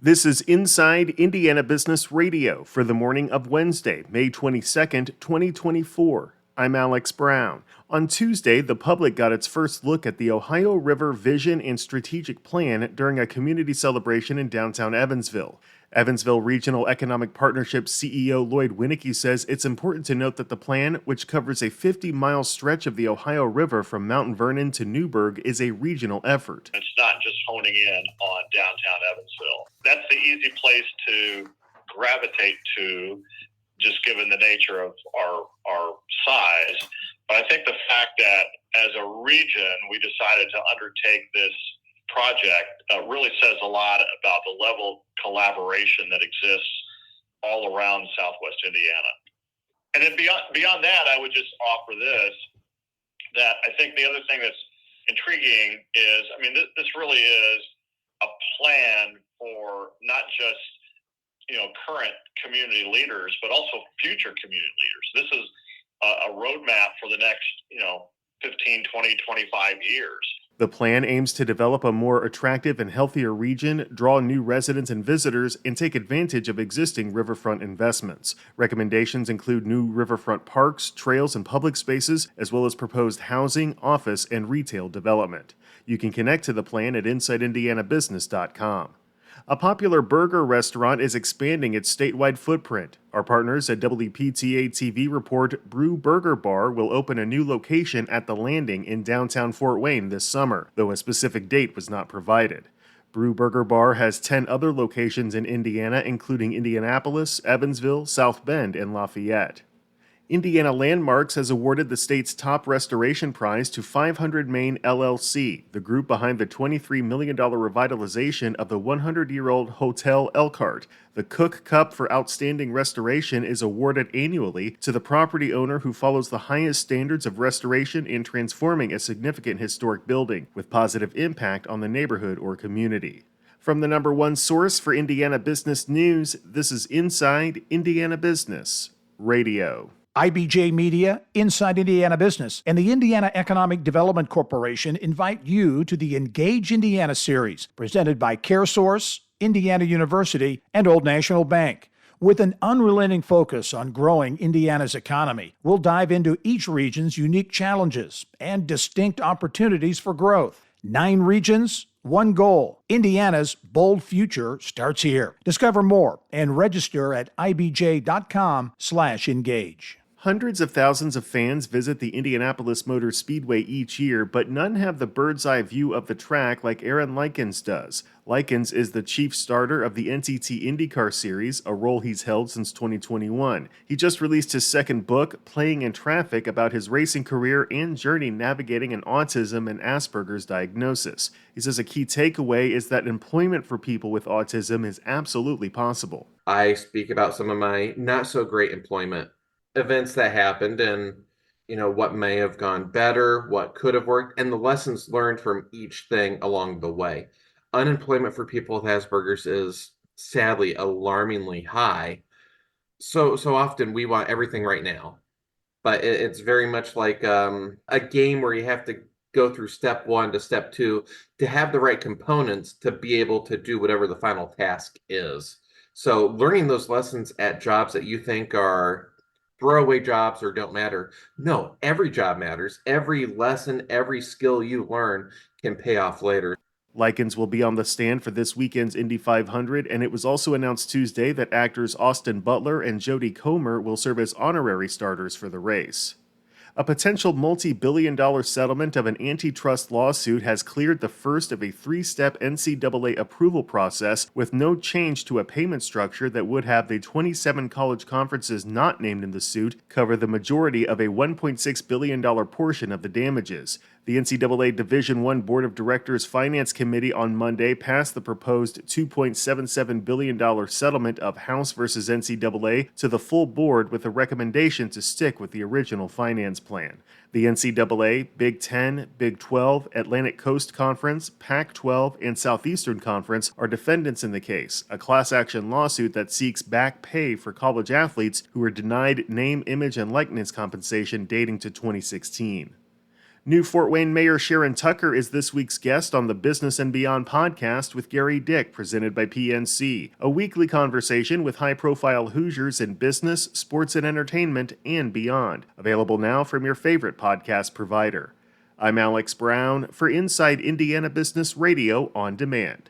This is Inside Indiana Business Radio for the morning of Wednesday, May 22nd, 2024. I'm Alex Brown. On Tuesday, the public got its first look at the Ohio River Vision and Strategic Plan during a community celebration in downtown Evansville. Evansville Regional Economic Partnership CEO Lloyd Winnicky says it's important to note that the plan, which covers a 50-mile stretch of the Ohio River from Mount Vernon to Newburgh, is a regional effort. It's not just honing in on downtown Evansville. That's the easy place to gravitate to, just given the nature of our size. But I think the fact that as a region we decided to undertake this project really says a lot about the level of collaboration that exists all around Southwest Indiana. And then beyond that, I would just offer this, that I think the other thing that's intriguing is, this really is a plan for not just, current community leaders, but also future community leaders. This is a roadmap for the next, 15, 20, 25 years. The plan aims to develop a more attractive and healthier region, draw new residents and visitors, and take advantage of existing riverfront investments. Recommendations include new riverfront parks, trails, and public spaces, as well as proposed housing, office, and retail development. You can connect to the plan at InsideIndianaBusiness.com. A popular burger restaurant is expanding its statewide footprint. Our partners at WPTA-TV report Brew Burger Bar will open a new location at The Landing in downtown Fort Wayne this summer, though a specific date was not provided. Brew Burger Bar has 10 other locations in Indiana, including Indianapolis, Evansville, South Bend, and Lafayette. Indiana Landmarks has awarded the state's top restoration prize to 500 Main LLC, the group behind the $23 million revitalization of the 100-year-old Hotel Elkhart. The Cook Cup for Outstanding Restoration is awarded annually to the property owner who follows the highest standards of restoration in transforming a significant historic building with positive impact on the neighborhood or community. From the number one source for Indiana business news, this is Inside Indiana Business Radio. IBJ Media, Inside Indiana Business, and the Indiana Economic Development Corporation invite you to the Engage Indiana series, presented by CareSource, Indiana University, and Old National Bank. With an unrelenting focus on growing Indiana's economy, we'll dive into each region's unique challenges and distinct opportunities for growth. 9 regions, 1 goal. Indiana's bold future starts here. Discover more and register at ibj.com/engage. Hundreds of thousands of fans visit the Indianapolis Motor Speedway each year, but none have the bird's-eye view of the track like Aaron Likens does. Likens is the chief starter of the NTT IndyCar Series, a role he's held since 2021. He just released his second book, Playing in Traffic, about his racing career and journey navigating an autism and Asperger's diagnosis. He says a key takeaway is that employment for people with autism is absolutely possible. I speak about some of my not-so-great employment events that happened and what may have gone better, what could have worked, and the lessons learned from each thing along the way. Unemployment for people with Asperger's is sadly alarmingly high. So often we want everything right now, but it's very much like a game where you have to go through step 1 to step 2 to have the right components to be able to do whatever the final task is. So learning those lessons at jobs that you think are throwaway jobs or don't matter. No, every job matters. Every lesson, every skill you learn can pay off later. Likens will be on the stand for this weekend's Indy 500, and it was also announced Tuesday that actors Austin Butler and Jodie Comer will serve as honorary starters for the race. A potential multi-billion-dollar settlement of an antitrust lawsuit has cleared the first of a 3-step NCAA approval process with no change to a payment structure that would have the 27 college conferences not named in the suit cover the majority of a $1.6 billion portion of the damages. The NCAA Division I Board of Directors Finance Committee on Monday passed the proposed $2.77 billion settlement of House versus NCAA to the full board with a recommendation to stick with the original finance plan. The NCAA, Big Ten, Big 12, Atlantic Coast Conference, Pac-12, and Southeastern Conference are defendants in the case, a class action lawsuit that seeks back pay for college athletes who were denied name, image, and likeness compensation dating to 2016. New Fort Wayne Mayor Sharon Tucker is this week's guest on the Business and Beyond podcast with Gary Dick, presented by PNC, a weekly conversation with high-profile Hoosiers in business, sports and entertainment, and beyond. Available now from your favorite podcast provider. I'm Alex Brown for Inside Indiana Business Radio on Demand.